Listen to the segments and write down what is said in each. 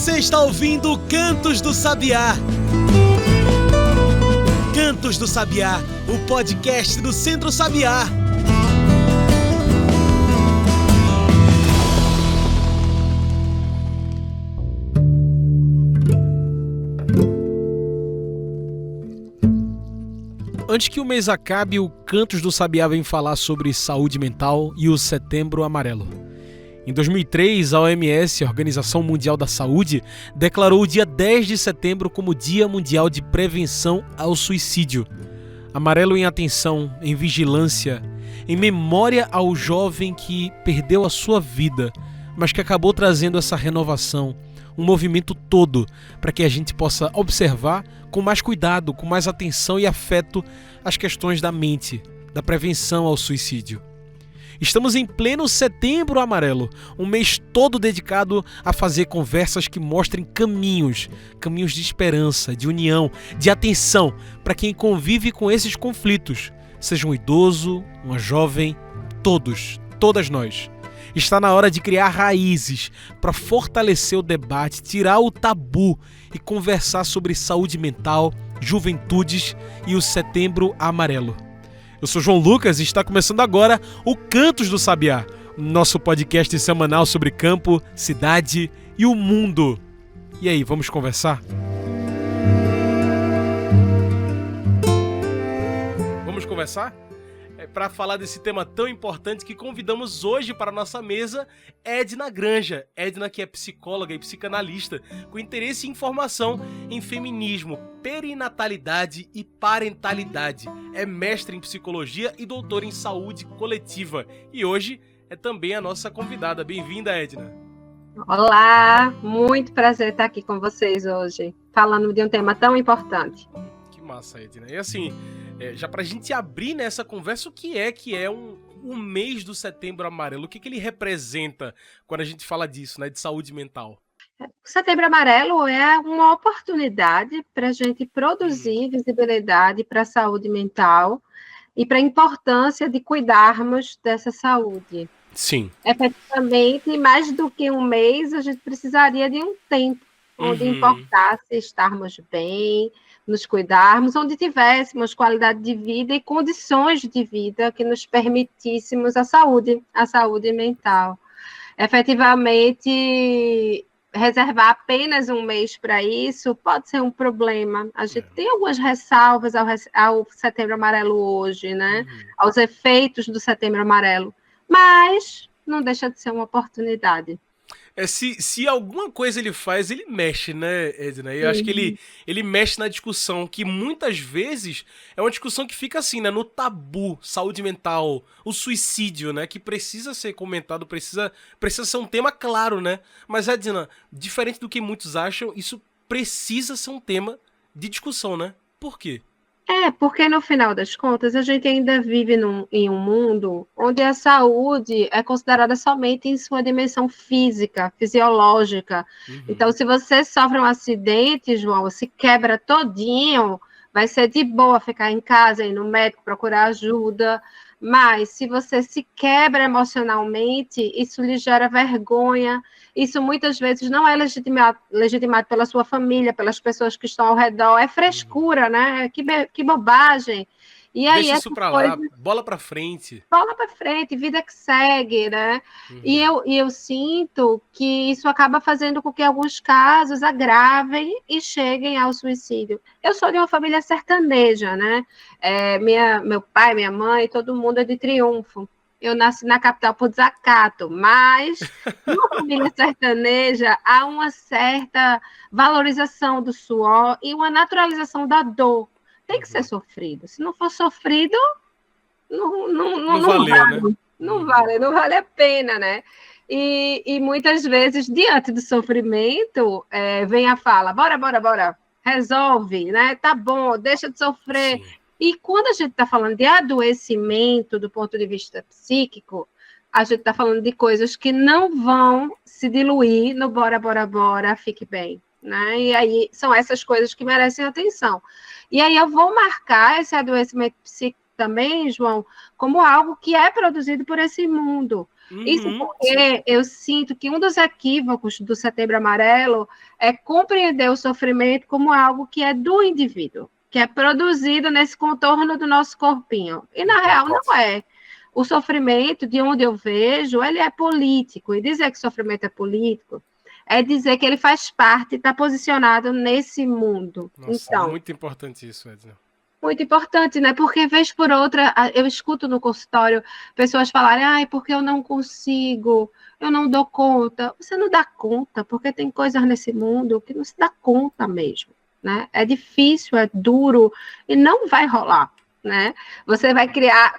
Você está ouvindo Cantos do Sabiá. Cantos do Sabiá, o podcast do Centro Sabiá. Antes que o mês acabe, o Cantos do Sabiá vem falar sobre saúde mental e o Setembro Amarelo. Em 2003, a OMS, a Organização Mundial da Saúde, declarou o dia 10 de setembro como Dia Mundial de Prevenção ao Suicídio. Amarelo em atenção, em vigilância, em memória ao jovem que perdeu a sua vida, mas que acabou trazendo essa renovação, um movimento todo, para que a gente possa observar com mais cuidado, com mais atenção e afeto as questões da mente, da prevenção ao suicídio. Estamos em pleno Setembro Amarelo, um mês todo dedicado a fazer conversas que mostrem caminhos de esperança, de união, de atenção para quem convive com esses conflitos, seja um idoso, uma jovem, todas nós. Está na hora de criar raízes para fortalecer o debate, tirar o tabu e conversar sobre saúde mental, juventudes e o Setembro Amarelo. Eu sou João Lucas e está começando agora o Cantos do Sabiá, nosso podcast semanal sobre campo, cidade e o mundo. E aí, vamos conversar? Vamos conversar? Para falar desse tema tão importante que convidamos hoje para a nossa mesa Edna Granja. Edna, que é psicóloga e psicanalista com interesse em formação em feminismo, perinatalidade e parentalidade. É mestre em psicologia e doutora em saúde coletiva. E hoje é também a nossa convidada. Bem-vinda, Edna. Olá, muito prazer estar aqui com vocês hoje, falando de um tema tão importante. Que massa, Edna. E assim, já pra gente abrir nessa conversa, o que é um mês do Setembro Amarelo? O que ele representa quando a gente fala disso, né, de saúde mental? O Setembro Amarelo é uma oportunidade para a gente produzir visibilidade para a saúde mental e para a importância de cuidarmos dessa saúde. Sim. Efetivamente, mais do que um mês, a gente precisaria de um tempo onde importasse estarmos bem, nos cuidarmos, onde tivéssemos qualidade de vida e condições de vida que nos permitíssemos a saúde mental. Efetivamente, reservar apenas um mês para isso pode ser um problema. A gente tem algumas ressalvas ao Setembro Amarelo hoje, né? Aos efeitos do Setembro Amarelo, mas não deixa de ser uma oportunidade. Se alguma coisa ele faz, ele mexe, né, Edna? Eu acho que ele mexe na discussão, que muitas vezes é uma discussão que fica assim, né, no tabu, saúde mental, o suicídio, né, que precisa ser comentado, precisa ser um tema claro, né? Mas, Edna, diferente do que muitos acham, isso precisa ser um tema de discussão, né? Por quê? Porque no final das contas a gente ainda vive em um mundo onde a saúde é considerada somente em sua dimensão física, fisiológica. Então, se você sofre um acidente, João, se quebra todinho, vai ser de boa ficar em casa, ir no médico, procurar ajuda. Mas se você se quebra emocionalmente, isso lhe gera vergonha. Isso muitas vezes não é legitimado pela sua família, pelas pessoas que estão ao redor. É frescura, né? Que bobagem. E aí, deixa isso pra lá, bola pra frente. Bola pra frente, vida que segue, né? E eu sinto que isso acaba fazendo com que alguns casos agravem e cheguem ao suicídio. Eu sou de uma família sertaneja, né? Meu pai, minha mãe, todo mundo é de Triunfo. Eu nasci na capital por desacato, mas numa família sertaneja há uma certa valorização do suor e uma naturalização da dor. Tem que ser sofrido. Se não for sofrido, não valeu, vale, né? Não vale a pena, né? E muitas vezes, diante do sofrimento, vem a fala, bora, resolve, né? Tá bom, deixa de sofrer. Sim. E quando a gente está falando de adoecimento do ponto de vista psíquico, a gente está falando de coisas que não vão se diluir no bora, fique bem, né? E aí são essas coisas que merecem atenção. E aí eu vou marcar esse adoecimento psíquico também, João, como algo que é produzido por esse mundo. Isso Uhum, sim. porque eu sinto que um dos equívocos do Setembro Amarelo é compreender o sofrimento como algo que é do indivíduo, que é produzido nesse contorno do nosso corpinho. E, na real, não Importante. é. O sofrimento, de onde eu vejo, ele é político. E dizer que o sofrimento é político é dizer que ele faz parte, está posicionado nesse mundo. Nossa, Então, muito importante isso, Edna. muito importante, né? Porque, vez por outra, eu escuto no consultório pessoas falarem, ai, porque eu não consigo, eu não dou conta. Você não dá conta, porque tem coisas nesse mundo que não se dá conta mesmo, né? É difícil, é duro, e não vai rolar, né? Você vai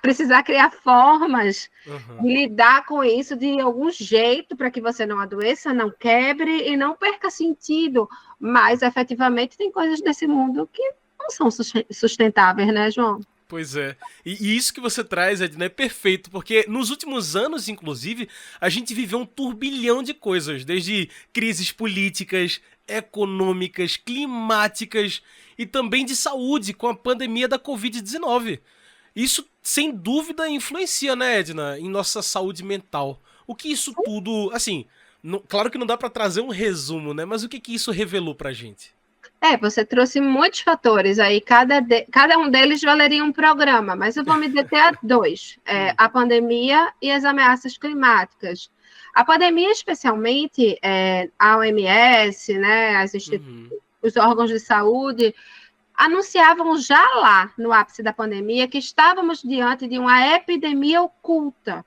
precisar criar formas Uhum. de lidar com isso de algum jeito para que você não adoeça, não quebre e não perca sentido. Mas, efetivamente, tem coisas nesse mundo que não são sustentáveis, né, João? Pois é. E isso que você traz, Edna, é perfeito, porque nos últimos anos, inclusive, a gente viveu um turbilhão de coisas, desde crises políticas, econômicas, climáticas e também de saúde com a pandemia da Covid-19. Isso, sem dúvida, influencia, né, Edna, em nossa saúde mental. O que isso tudo, assim, claro que não dá pra trazer um resumo, né, mas o que isso revelou pra gente? Você trouxe muitos fatores aí, cada um deles valeria um programa, mas eu vou me deter a dois: a pandemia e as ameaças climáticas. A pandemia, especialmente, a OMS, né, Uhum. os órgãos de saúde, anunciavam já lá, no ápice da pandemia, que estávamos diante de uma epidemia oculta,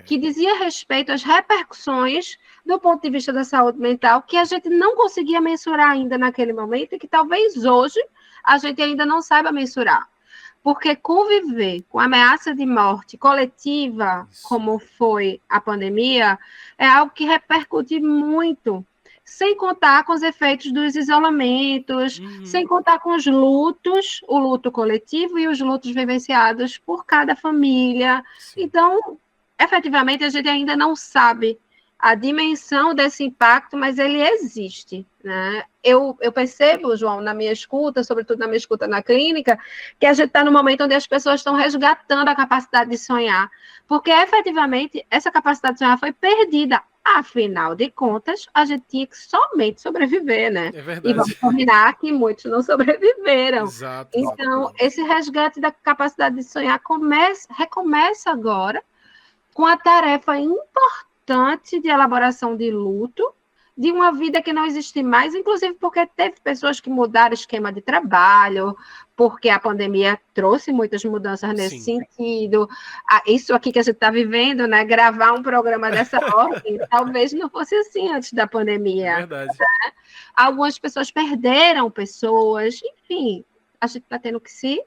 que dizia respeito às repercussões do ponto de vista da saúde mental, que a gente não conseguia mensurar ainda naquele momento e que talvez hoje a gente ainda não saiba mensurar. Porque conviver com ameaça de morte coletiva, Isso. como foi a pandemia, é algo que repercute muito, sem contar com os efeitos dos isolamentos, sem Uhum. contar com os lutos, o luto coletivo e os lutos vivenciados por cada família. Sim. Então, efetivamente, a gente ainda não sabe a dimensão desse impacto, mas ele existe, né? Eu percebo, João, na minha escuta, sobretudo na minha escuta na clínica, que a gente está no momento onde as pessoas estão resgatando a capacidade de sonhar, porque efetivamente essa capacidade de sonhar foi perdida. Afinal de contas, a gente tinha que somente sobreviver, né? É E vamos verdade. combinar que muitos não sobreviveram. Exato, Então, exatamente. esse resgate da capacidade de sonhar recomeça agora com a tarefa importante de elaboração de luto, de uma vida que não existe mais, inclusive porque teve pessoas que mudaram esquema de trabalho, porque a pandemia trouxe muitas mudanças nesse Sim. sentido. Isso aqui que a gente está vivendo, né? Gravar um programa dessa ordem, talvez não fosse assim antes da É pandemia. verdade. Algumas pessoas perderam pessoas, enfim, a gente está tendo que se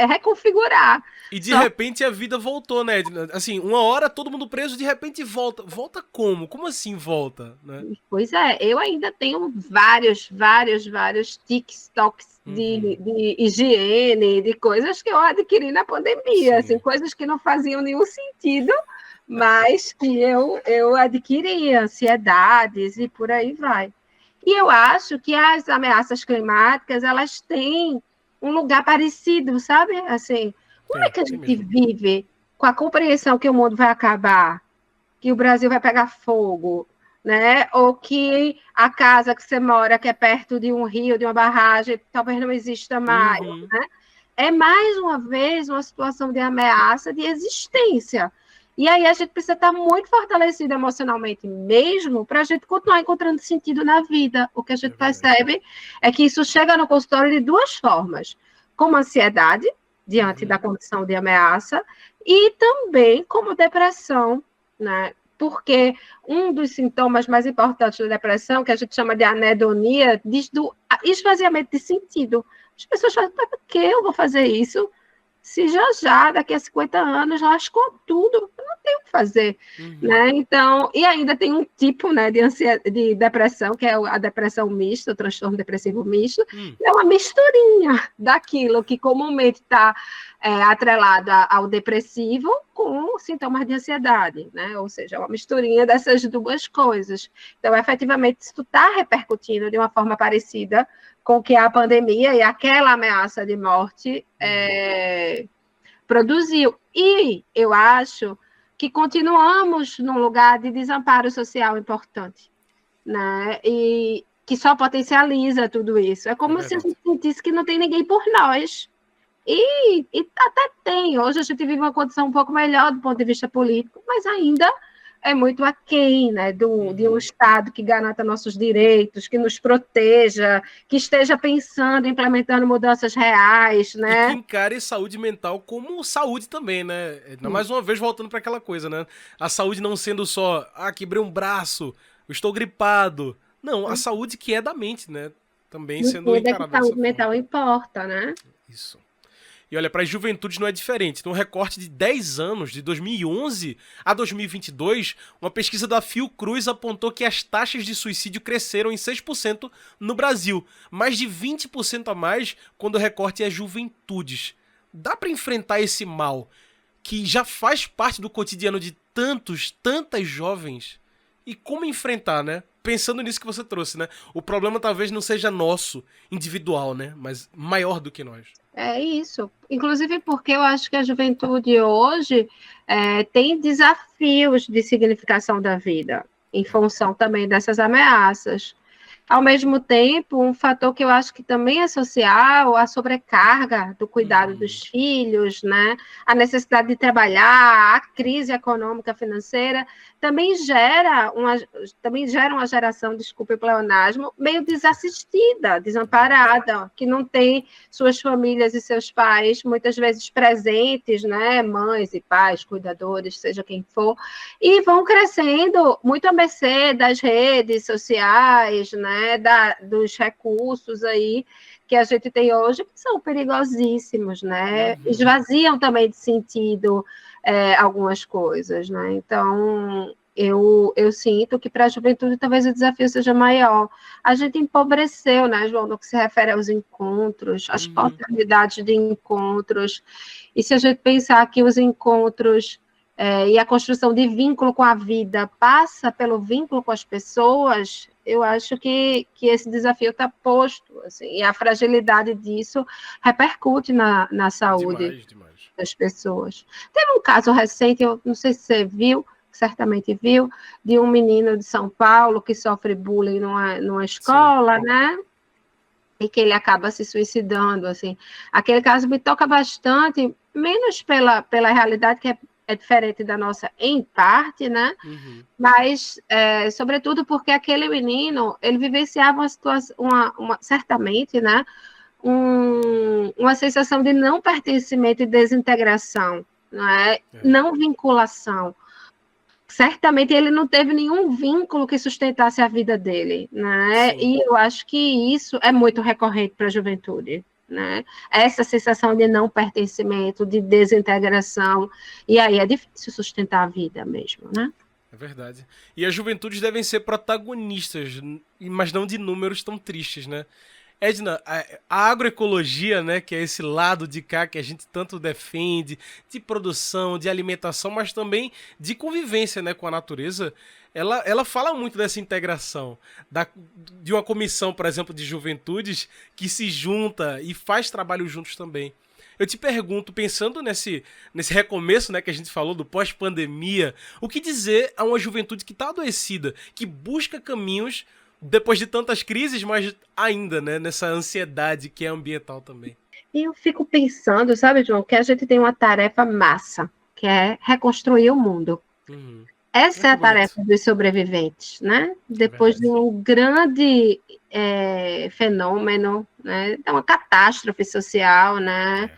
reconfigurar. E de Só repente a vida voltou, né? Assim, uma hora todo mundo preso, de repente volta. Volta como? Como assim volta, né? Pois é, eu ainda tenho vários TikToks Uhum. de higiene, de coisas que eu adquiri na pandemia, assim, Sim. coisas que não faziam nenhum sentido, mas que eu adquiri, ansiedades e por aí vai. E eu acho que as ameaças climáticas, elas têm um lugar parecido, sabe? Assim, como é que a Tem gente mesmo. vive com a compreensão que o mundo vai acabar, que o Brasil vai pegar fogo, né? Ou que a casa que você mora, que é perto de um rio, de uma barragem, talvez não exista mais, Uhum. né? É mais uma vez uma situação de ameaça de existência. E aí a gente precisa estar muito fortalecido emocionalmente mesmo para a gente continuar encontrando sentido na vida. O que a É gente verdade. percebe é que isso chega no consultório de duas formas: como ansiedade, diante da Uhum. condição de ameaça, e também como depressão, né? Porque um dos sintomas mais importantes da depressão, que a gente chama de anedonia, diz do esvaziamento de sentido. As pessoas falam, mas por que eu vou fazer isso? Se já, daqui a 50 anos, lascou tudo, eu não tenho o que fazer. Uhum. Né? Então, e ainda tem um tipo, né, de depressão, que é a depressão mista, o transtorno depressivo misto, Hum. é uma misturinha daquilo que comumente está atrelado ao depressivo com sintomas de ansiedade, né? Ou seja, é uma misturinha dessas duas coisas. Então, efetivamente, isso está repercutindo de uma forma parecida com que a pandemia e aquela ameaça de morte Uhum. produziu. E eu acho que continuamos num lugar de desamparo social importante, né? E que só potencializa tudo isso. É como se a gente sentisse que não tem ninguém por nós. E até tem. Hoje a gente vive uma condição um pouco melhor do ponto de vista político, mas ainda é muito aquém, né, de um Estado que garanta nossos direitos, que nos proteja, que esteja pensando, implementando mudanças reais, né? E que encare saúde mental como saúde também, né? Mais uma vez voltando para aquela coisa, né? A saúde não sendo só, quebrei um braço, eu estou gripado. Não, a saúde que é da mente, né? Também sendo encarada dessa saúde mental importa, né? Isso. E olha, para as juventudes não é diferente. Então, um recorte de 10 anos, de 2011 a 2022, uma pesquisa da Fiocruz apontou que as taxas de suicídio cresceram em 6% no Brasil, mais de 20% a mais quando o recorte é juventudes. Dá para enfrentar esse mal que já faz parte do cotidiano de tantas jovens? E como enfrentar, né? Pensando nisso que você trouxe, né? O problema talvez não seja nosso, individual, né? Mas maior do que nós. É isso. Inclusive porque eu acho que a juventude hoje tem desafios de significação da vida, em função também dessas ameaças. Ao mesmo tempo, um fator que eu acho que também é social, a sobrecarga do cuidado dos filhos, né? A necessidade de trabalhar, a crise econômica financeira, também gera uma geração, desculpe o pleonasmo, meio desassistida, desamparada, que não tem suas famílias e seus pais muitas vezes presentes, né? Mães e pais, cuidadores, seja quem for, e vão crescendo muito à mercê das redes sociais, né? Dos recursos aí que a gente tem hoje, que são perigosíssimos, né? Esvaziam também de sentido algumas coisas, né? Então, eu sinto que para a juventude talvez o desafio seja maior. A gente empobreceu, né, João, no que se refere aos encontros, às possibilidades de encontros. E se a gente pensar que os encontros e a construção de vínculo com a vida passa pelo vínculo com as pessoas, eu acho que esse desafio está posto, assim, e a fragilidade disso repercute na saúde das pessoas. Teve um caso recente, eu não sei se você viu, certamente viu, de um menino de São Paulo que sofre bullying numa escola, né? E que ele acaba se suicidando, assim. Aquele caso me toca bastante, menos pela realidade que é diferente da nossa em parte, né? Mas, sobretudo, porque aquele menino, ele vivenciava uma situação, certamente, né? Uma sensação de não pertencimento e desintegração, né? Não vinculação. Certamente ele não teve nenhum vínculo que sustentasse a vida dele, né? Sim. E eu acho que isso é muito recorrente para a juventude, né? Essa sensação de não pertencimento, de desintegração, e aí é difícil sustentar a vida mesmo, né? É verdade. E as juventudes devem ser protagonistas, mas não de números tão tristes, né? Edna, a agroecologia, né, que é esse lado de cá que a gente tanto defende, de produção, de alimentação, mas também de convivência, né, com a natureza, ela fala muito dessa integração, de uma comissão, por exemplo, de juventudes que se junta e faz trabalho juntos também. Eu te pergunto, pensando nesse recomeço, né, que a gente falou, do pós-pandemia, o que dizer a uma juventude que está adoecida, que busca caminhos depois de tantas crises, mas ainda, né, nessa ansiedade que é ambiental também. E eu fico pensando, sabe, João, que a gente tem uma tarefa massa, que é reconstruir o mundo. Essa é a tarefa dos sobreviventes, né? Depois de um grande fenômeno, né? Uma catástrofe social, né?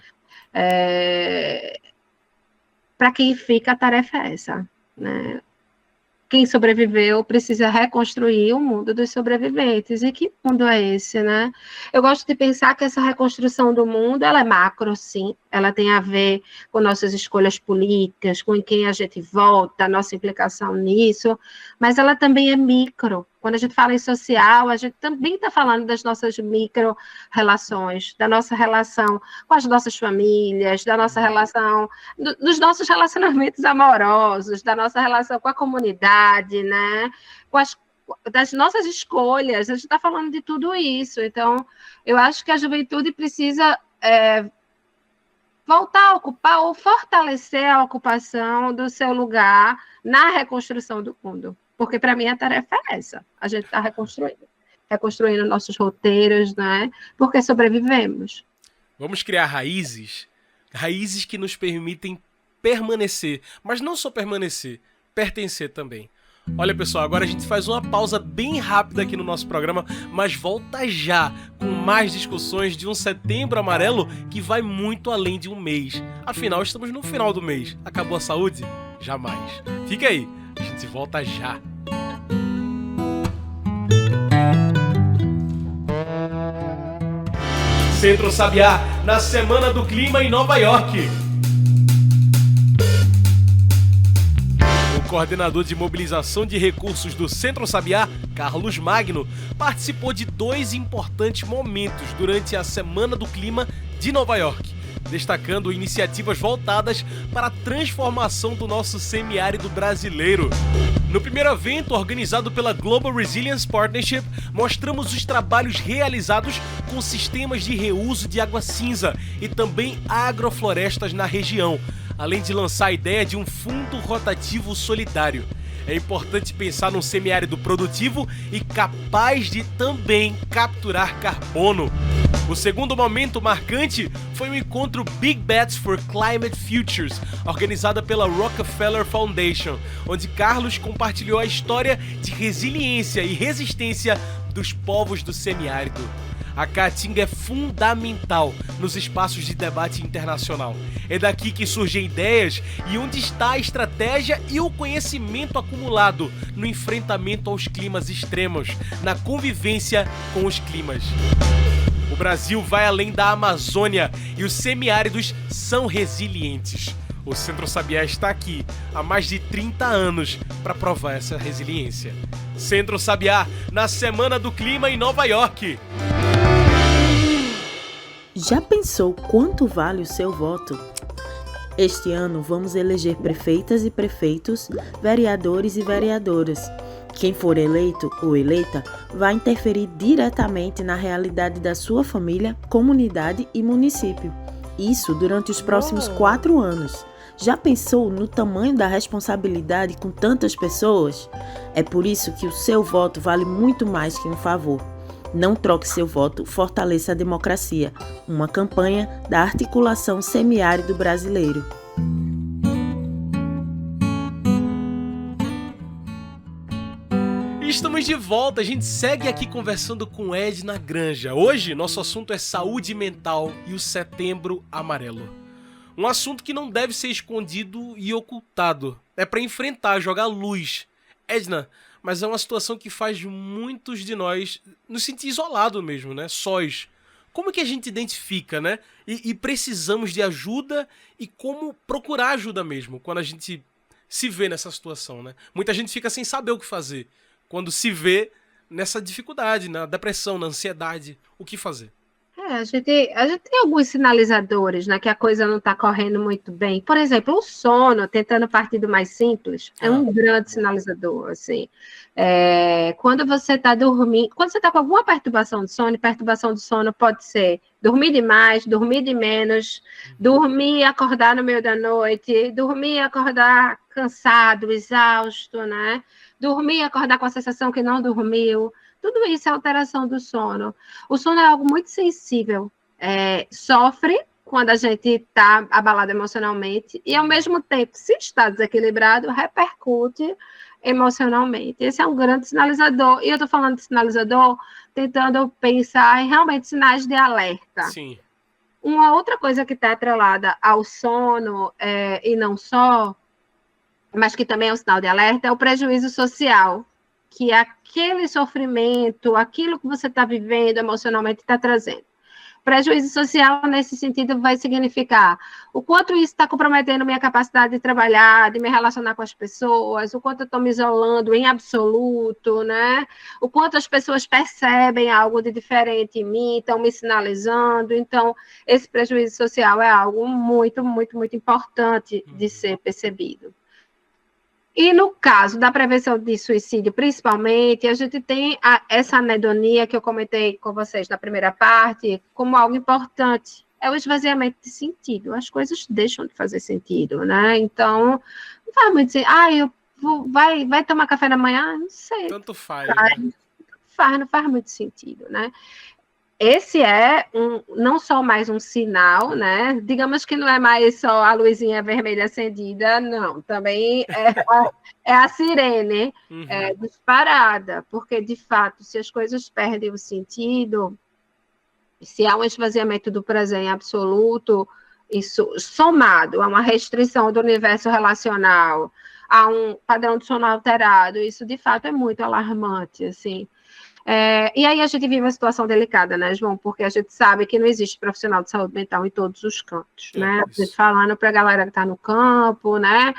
Para quem fica, a tarefa é essa, né? Quem sobreviveu precisa reconstruir o mundo dos sobreviventes. E que mundo é esse, né? Eu gosto de pensar que essa reconstrução do mundo, ela é macro, sim. Ela tem a ver com nossas escolhas políticas, com quem a gente vota, a nossa implicação nisso. Mas ela também é micro. Quando a gente fala em social, a gente também está falando das nossas micro-relações, da nossa relação com as nossas famílias, da nossa relação, dos nossos relacionamentos amorosos, da nossa relação com a comunidade, né? Das nossas escolhas. A gente está falando de tudo isso. Então, eu acho que a juventude precisa voltar a ocupar ou fortalecer a ocupação do seu lugar na reconstrução do mundo. Porque, para mim, a tarefa é essa. A gente está reconstruindo nossos roteiros, né? Porque sobrevivemos. Vamos criar raízes que nos permitem permanecer, mas não só permanecer, pertencer também. Olha, pessoal, agora a gente faz uma pausa bem rápida aqui no nosso programa, mas volta já com mais discussões de um Setembro Amarelo que vai muito além de um mês. Afinal, estamos no final do mês. Acabou a saúde? Jamais. Fica aí, a gente volta já. Centro Sabiá, na Semana do Clima em Nova York. O coordenador de mobilização de recursos do Centro Sabiá, Carlos Magno, participou de 2 importantes momentos durante a Semana do Clima de Nova York, destacando iniciativas voltadas para a transformação do nosso semiárido brasileiro. No primeiro evento, organizado pela Global Resilience Partnership, mostramos os trabalhos realizados com sistemas de reuso de água cinza e também agroflorestas na região, além de lançar a ideia de um fundo rotativo solidário. É importante pensar num semiárido produtivo e capaz de também capturar carbono. O segundo momento marcante foi o encontro Big Bets for Climate Futures, organizada pela Rockefeller Foundation, onde Carlos compartilhou a história de resiliência e resistência dos povos do semiárido. A Caatinga é fundamental nos espaços de debate internacional. É daqui que surgem ideias e onde está a estratégia e o conhecimento acumulado no enfrentamento aos climas extremos, na convivência com os climas. O Brasil vai além da Amazônia e os semiáridos são resilientes. O Centro Sabiá está aqui há mais de 30 anos para provar essa resiliência. Centro Sabiá, na Semana do Clima em Nova York. Já pensou quanto vale o seu voto? Este ano vamos eleger prefeitas e prefeitos, vereadores e vereadoras. Quem for eleito ou eleita vai interferir diretamente na realidade da sua família, comunidade e município. Isso durante os próximos 4 anos. Já pensou no tamanho da responsabilidade com tantas pessoas? É por isso que o seu voto vale muito mais que um favor. Não troque seu voto, fortaleça a democracia. Uma campanha da Articulação Semiárido Brasileiro. Estamos de volta, a gente segue aqui conversando com Edna Granja. Hoje, nosso assunto é saúde mental e o Setembro Amarelo. Um assunto que não deve ser escondido e ocultado. É para enfrentar, jogar luz. Edna, mas é uma situação que faz muitos de nós nos sentir isolados mesmo, né? Sós. Como que a gente identifica, né? E precisamos de ajuda e como procurar ajuda mesmo quando a gente se vê nessa situação, né? Muita gente fica sem saber o que fazer quando se vê nessa dificuldade, na depressão, na ansiedade. O que fazer? A gente tem alguns sinalizadores, né, que a coisa não está correndo muito bem. Por exemplo, o sono, tentando partir do mais simples, é um grande sinalizador, assim. Quando você está dormindo, quando você está com alguma perturbação do sono pode ser dormir demais, dormir de menos, dormir e acordar no meio da noite, dormir e acordar cansado, exausto, né? Dormir e acordar com a sensação que não dormiu. Tudo isso é alteração do sono. O sono é algo muito sensível. Sofre quando a gente está abalado emocionalmente e, ao mesmo tempo, se está desequilibrado, repercute emocionalmente. Esse é um grande sinalizador. E eu estou falando de sinalizador tentando pensar em realmente sinais de alerta. Sim. Uma outra coisa que está atrelada ao sono, e não só, mas que também é um sinal de alerta, é o prejuízo social, que aquele sofrimento, aquilo que você está vivendo emocionalmente está trazendo. Prejuízo social, nesse sentido, vai significar o quanto isso está comprometendo minha capacidade de trabalhar, de me relacionar com as pessoas, o quanto eu estou me isolando em absoluto, né? O quanto as pessoas percebem algo de diferente em mim, estão me sinalizando. Então, esse prejuízo social é algo muito, muito, muito importante de ser percebido. E no caso da prevenção de suicídio, principalmente, a gente tem essa anedonia que eu comentei com vocês na primeira parte, como algo importante, é o esvaziamento de sentido. As coisas deixam de fazer sentido, né? Então, não faz muito sentido. Vai tomar café da manhã? Não sei. Tanto faz, né? Não faz muito sentido, né? Esse é não só mais um sinal, né? Digamos que não é mais só a luzinha vermelha acendida, não. Também é a sirene disparada, porque, de fato, se as coisas perdem o sentido, se há um esvaziamento do prazer em absoluto, isso somado a uma restrição do universo relacional, a um padrão de sono alterado, isso, de fato, é muito alarmante, assim. E aí a gente vive uma situação delicada, né, João? Porque a gente sabe que não existe profissional de saúde mental em todos os cantos, né? A gente falando para a galera que está no campo, né?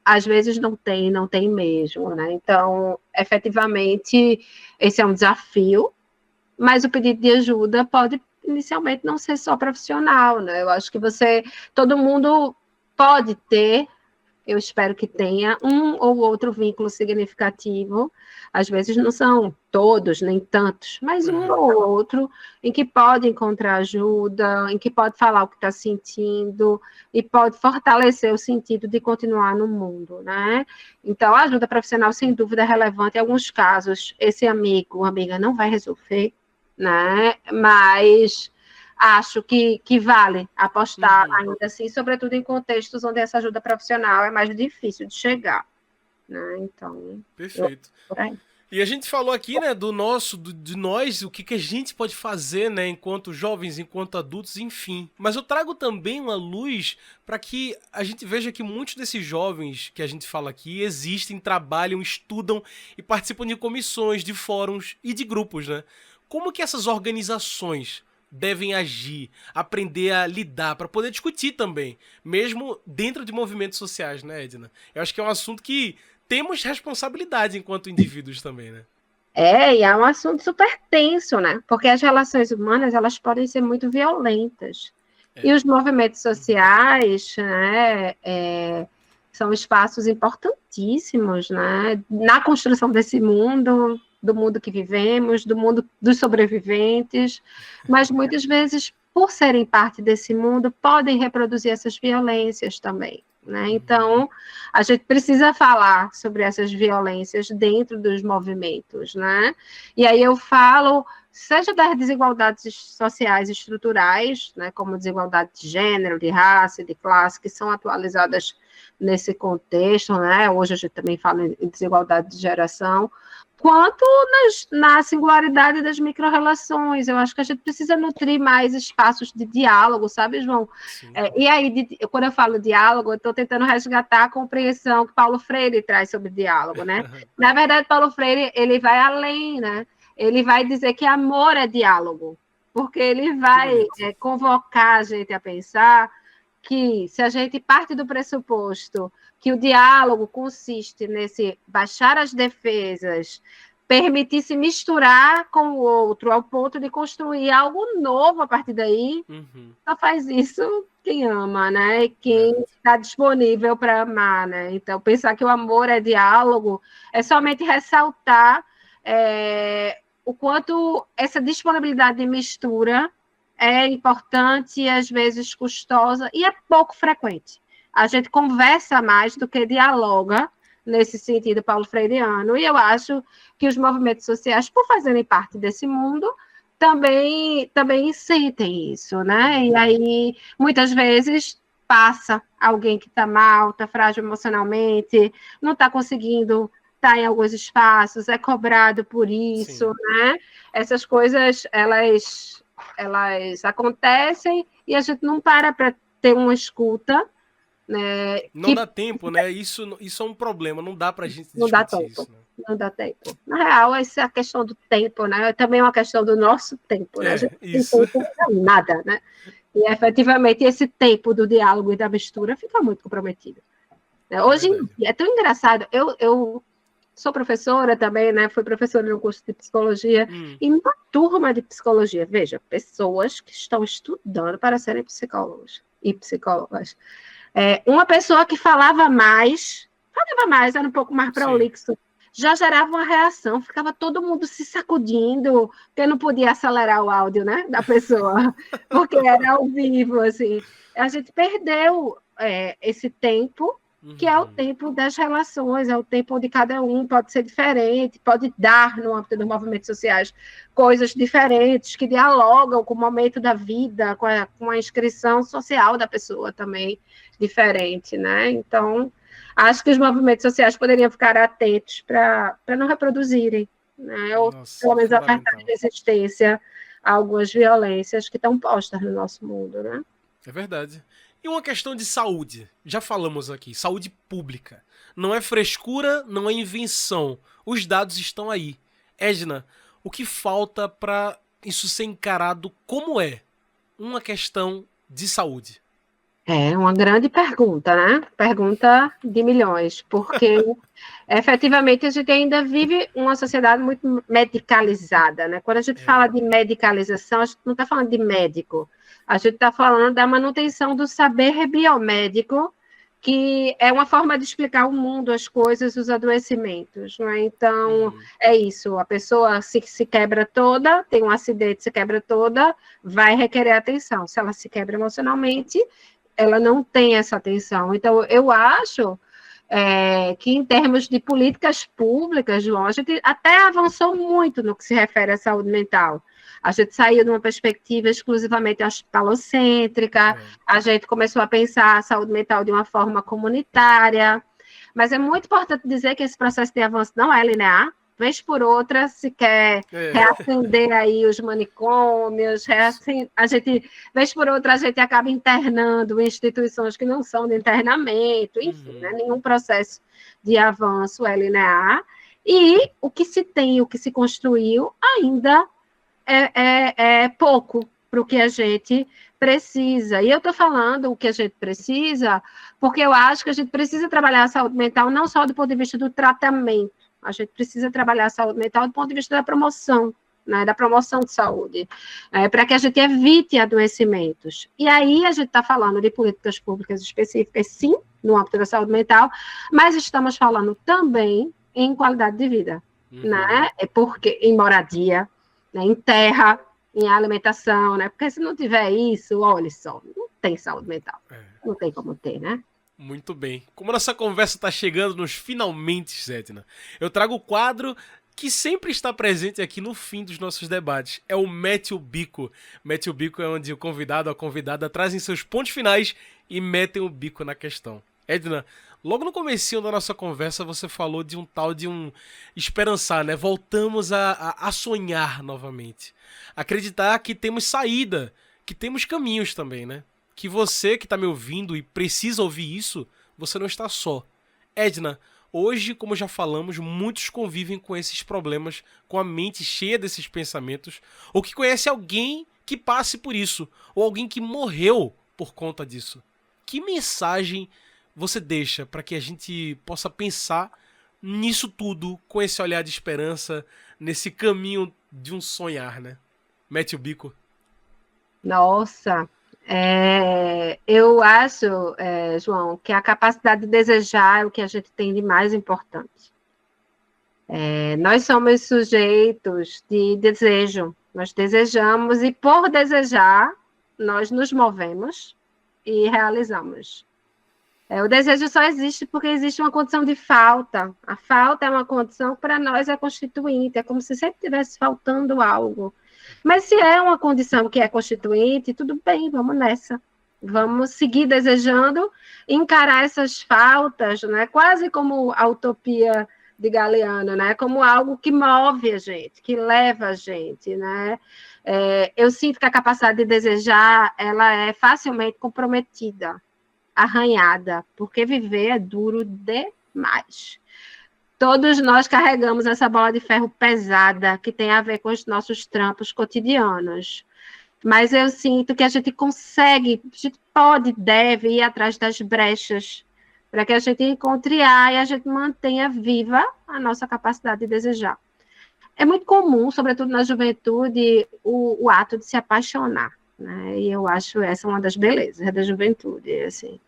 Às vezes não tem mesmo, né? Então, efetivamente, esse é um desafio, mas o pedido de ajuda pode, inicialmente, não ser só profissional, né? Eu acho que todo mundo pode ter, eu espero que tenha, um ou outro vínculo significativo. Às vezes não são todos, nem tantos, mas um ou outro em que pode encontrar ajuda, em que pode falar o que está sentindo e pode fortalecer o sentido de continuar no mundo, né? Então, a ajuda profissional, sem dúvida, é relevante. Em alguns casos, esse amigo ou amiga não vai resolver, né? Mas acho que vale apostar ainda assim, sobretudo em contextos onde essa ajuda profissional é mais difícil de chegar, né? Então, perfeito. E a gente falou aqui, né, de nós, o que a gente pode fazer, né, enquanto jovens, enquanto adultos, enfim. Mas eu trago também uma luz para que a gente veja que muitos desses jovens que a gente fala aqui existem, trabalham, estudam e participam de comissões, de fóruns e de grupos, né? Como que essas organizações devem agir, aprender a lidar, para poder discutir também, mesmo dentro de movimentos sociais, né, Edna? Eu acho que é um assunto que temos responsabilidade enquanto indivíduos também, né? E é um assunto super tenso, né? Porque as relações humanas, elas podem ser muito violentas. E os movimentos sociais, né, são espaços importantíssimos, né? Na construção desse mundo, do mundo que vivemos, do mundo dos sobreviventes, mas muitas vezes, por serem parte desse mundo, podem reproduzir essas violências também, né? Então, a gente precisa falar sobre essas violências dentro dos movimentos, né? E aí eu falo, seja das desigualdades sociais estruturais, né, como desigualdade de gênero, de raça, de classe, que são atualizadas nesse contexto, né? Hoje a gente também fala em desigualdade de geração, quanto na singularidade das micro-relações. Eu acho que a gente precisa nutrir mais espaços de diálogo, sabe, João? E aí, quando eu falo diálogo, eu estou tentando resgatar a compreensão que Paulo Freire traz sobre diálogo, né? Na verdade, Paulo Freire, ele vai além, né? Ele vai dizer que amor é diálogo, porque ele vai convocar a gente a pensar que, se a gente parte do pressuposto que o diálogo consiste nesse baixar as defesas, permitir se misturar com o outro ao ponto de construir algo novo a partir daí, só faz isso quem ama, né? Quem está disponível para amar, né? Então, pensar que o amor é diálogo é somente ressaltar o quanto essa disponibilidade de mistura é importante e, às vezes, custosa, e é pouco frequente. A gente conversa mais do que dialoga, nesse sentido paulo freireano, e eu acho que os movimentos sociais, por fazerem parte desse mundo, também sentem isso, né? E aí, muitas vezes, passa alguém que está mal, está frágil emocionalmente, não está conseguindo estar em alguns espaços, é cobrado por isso, né? Essas coisas, elas acontecem e a gente não para ter uma escuta, né? Não dá tempo, né? Isso é um problema, não dá pra gente discutir dá tempo, isso. Né? Não dá tempo. Na real, essa é a questão do tempo, né? É também uma questão do nosso tempo, né? A gente isso. Não tem tempo pra nada, né? E, efetivamente, esse tempo do diálogo e da mistura fica muito comprometido. Hoje em dia, é tão engraçado. Eu sou professora também, né? Fui professora no curso de psicologia. E numa turma de psicologia, veja, pessoas que estão estudando para serem psicólogos e psicólogas. Uma pessoa que falava mais, era um pouco mais prolixo, já gerava uma reação, ficava todo mundo se sacudindo, porque não podia acelerar o áudio, né, da pessoa, porque era ao vivo, assim. A gente perdeu esse tempo, que é o tempo das relações, é o tempo onde cada um pode ser diferente, pode dar, no âmbito dos movimentos sociais, coisas diferentes, que dialogam com o momento da vida, com a inscrição social da pessoa também diferente, né? Então, acho que os movimentos sociais poderiam ficar atentos para não reproduzirem, né? Ou pelo menos apertar de resistência a algumas violências que estão postas no nosso mundo, né? É verdade. E uma questão de saúde, já falamos aqui, saúde pública. Não é frescura, não é invenção. Os dados estão aí. Edna, o que falta para isso ser encarado como uma questão de saúde? É uma grande pergunta, né? Pergunta de milhões, porque efetivamente a gente ainda vive uma sociedade muito medicalizada, né? Quando a gente fala de medicalização, a gente não está falando de médico, a gente está falando da manutenção do saber biomédico, que é uma forma de explicar o mundo, as coisas, os adoecimentos, não é? Então, é isso, a pessoa se quebra toda, tem um acidente, se quebra toda, vai requerer atenção. Se ela se quebra emocionalmente, ela não tem essa atenção. Então, eu acho que em termos de políticas públicas, João, a gente até avançou muito no que se refere à saúde mental. A gente saiu de uma perspectiva exclusivamente hospitalocêntrica, a gente começou a pensar a saúde mental de uma forma comunitária, mas é muito importante dizer que esse processo de avanço não é linear. Vez por outra, se quer reacender aí os manicômios, vez por outra, a gente acaba internando instituições que não são de internamento, enfim, né? Nenhum processo de avanço é linear, e o que se tem, o que se construiu, ainda é pouco para o que a gente precisa. E eu estou falando o que a gente precisa, porque eu acho que a gente precisa trabalhar a saúde mental não só do ponto de vista do tratamento, a gente precisa trabalhar a saúde mental do ponto de vista da promoção, né, da promoção de saúde, para que a gente evite adoecimentos. E aí a gente está falando de políticas públicas específicas, sim, no âmbito da saúde mental, mas estamos falando também em qualidade de vida, né? Porque em moradia, né, em terra, em alimentação, né? Porque se não tiver isso, olha só, não tem saúde mental, não tem como ter, né? Muito bem. Como nossa conversa está chegando nos finalmente, Edna, eu trago o quadro que sempre está presente aqui no fim dos nossos debates. É o Mete o Bico. Mete o Bico é onde o convidado ou a convidada trazem seus pontos finais e metem o bico na questão. Edna, logo no comecinho da nossa conversa você falou de um tal de esperançar, né? Voltamos a sonhar novamente. Acreditar que temos saída, que temos caminhos também, né? Que você que está me ouvindo e precisa ouvir isso, você não está só. Edna, hoje, como já falamos, muitos convivem com esses problemas, com a mente cheia desses pensamentos, ou que conhece alguém que passe por isso, ou alguém que morreu por conta disso. Que mensagem você deixa para que a gente possa pensar nisso tudo, com esse olhar de esperança, nesse caminho de um sonhar, né? Mete o bico. Nossa, eu acho, João, que a capacidade de desejar é o que a gente tem de mais importante. Nós somos sujeitos de desejo, nós desejamos e por desejar, nós nos movemos e realizamos. O desejo só existe porque existe uma condição de falta. A falta é uma condição que para nós é constituinte, é como se sempre estivesse faltando algo. Mas se é uma condição que é constituinte, tudo bem, vamos nessa. Vamos seguir desejando, encarar essas faltas, né? Quase como a utopia de Galeano, né? Como algo que move a gente, que leva a gente, né? Eu sinto que a capacidade de desejar, ela é facilmente comprometida, arranhada, porque viver é duro demais. Todos nós carregamos essa bola de ferro pesada que tem a ver com os nossos trampos cotidianos. Mas eu sinto que a gente consegue, a gente pode, deve ir atrás das brechas para que a gente encontre e a gente mantenha viva a nossa capacidade de desejar. É muito comum, sobretudo na juventude, o ato de se apaixonar, né? E eu acho essa uma das belezas da juventude, assim.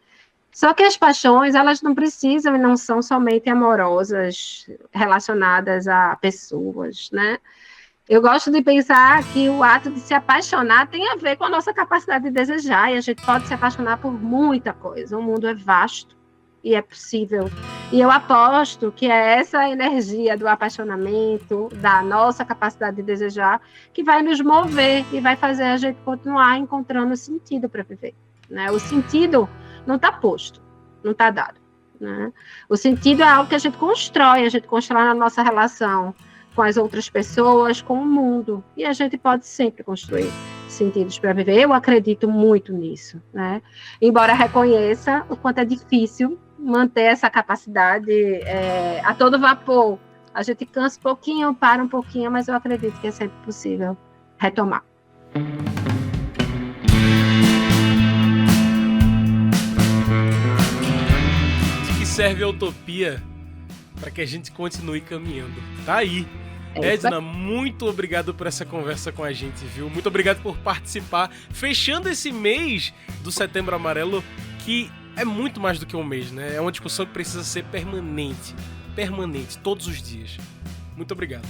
Só que as paixões, elas não precisam e não são somente amorosas, relacionadas a pessoas, né? Eu gosto de pensar que o ato de se apaixonar tem a ver com a nossa capacidade de desejar, e a gente pode se apaixonar por muita coisa. O mundo é vasto e é possível. E eu aposto que é essa energia do apaixonamento, da nossa capacidade de desejar, que vai nos mover e vai fazer a gente continuar encontrando sentido para viver, né? O sentido não está posto, não está dado, né? O sentido é algo que a gente constrói na nossa relação com as outras pessoas, com o mundo, e a gente pode sempre construir sentidos para viver. Eu acredito muito nisso, né? Embora reconheça o quanto é difícil manter essa capacidade a todo vapor. A gente cansa um pouquinho, para um pouquinho, mas eu acredito que é sempre possível retomar. De que serve a utopia para que a gente continue caminhando? Tá aí. Edna, muito obrigado por essa conversa com a gente, viu? Muito obrigado por participar, fechando esse mês do Setembro Amarelo, que é muito mais do que um mês, né? É uma discussão que precisa ser permanente, todos os dias. Muito obrigado.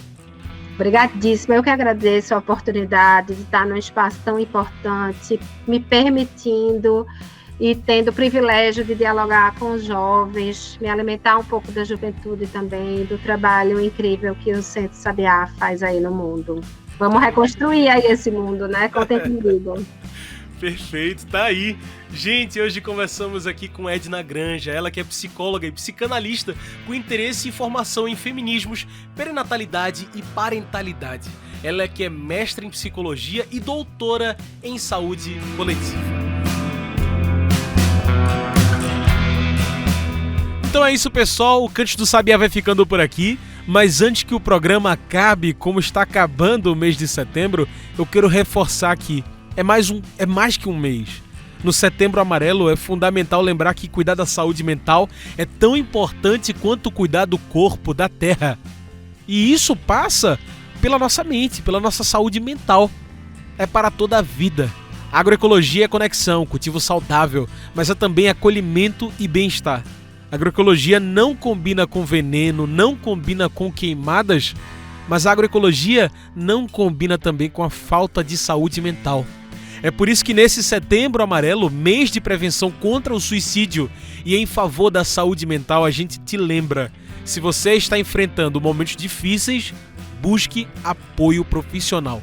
Obrigadíssima, eu que agradeço a oportunidade de estar num espaço tão importante, me permitindo e tendo o privilégio de dialogar com os jovens, me alimentar um pouco da juventude também, do trabalho incrível que o Centro Sabiá faz aí no mundo. Vamos reconstruir aí esse mundo, né? Contem comigo. Perfeito, tá aí. Gente, hoje conversamos aqui com Edna Granja, ela que é psicóloga e psicanalista com interesse e formação em feminismos, perinatalidade e parentalidade. Ela que é mestra em psicologia e doutora em saúde coletiva. Então é isso, pessoal, o Cantos do Sabiá vai ficando por aqui, mas antes que o programa acabe, como está acabando o mês de setembro, eu quero reforçar aqui, é mais que um mês. No Setembro Amarelo é fundamental lembrar que cuidar da saúde mental é tão importante quanto cuidar do corpo, da terra. E isso passa pela nossa mente, pela nossa saúde mental. É para toda a vida. Agroecologia é conexão, cultivo saudável, mas é também acolhimento e bem-estar. Agroecologia não combina com veneno, não combina com queimadas, mas a agroecologia não combina também com a falta de saúde mental. É por isso que nesse Setembro Amarelo, mês de prevenção contra o suicídio e em favor da saúde mental, a gente te lembra, se você está enfrentando momentos difíceis, busque apoio profissional.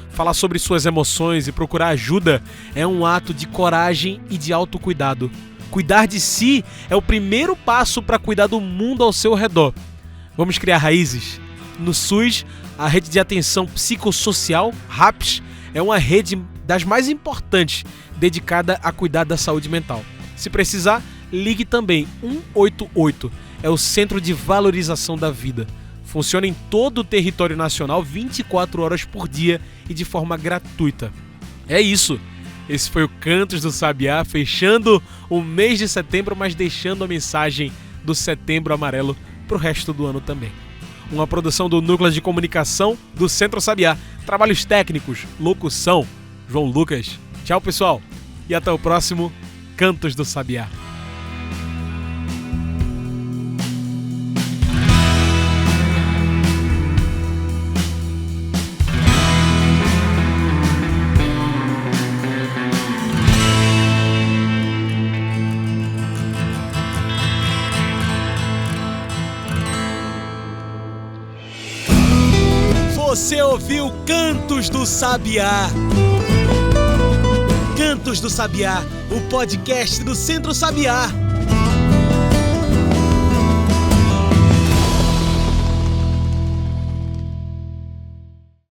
Falar sobre suas emoções e procurar ajuda é um ato de coragem e de autocuidado. Cuidar de si é o primeiro passo para cuidar do mundo ao seu redor. Vamos criar raízes? No SUS, a Rede de Atenção Psicossocial, RAPS, é uma rede das mais importantes dedicada a cuidar da saúde mental. Se precisar, ligue também 188, é o Centro de Valorização da Vida. Funciona em todo o território nacional 24 horas por dia e de forma gratuita. É isso. Esse foi o Cantos do Sabiá, fechando o mês de setembro, mas deixando a mensagem do Setembro Amarelo para o resto do ano também. Uma produção do Núcleo de Comunicação do Centro Sabiá. Trabalhos técnicos, locução, João Lucas. Tchau, pessoal, e até o próximo Cantos do Sabiá. Você ouviu Cantos do Sabiá. Cantos do Sabiá, o podcast do Centro Sabiá.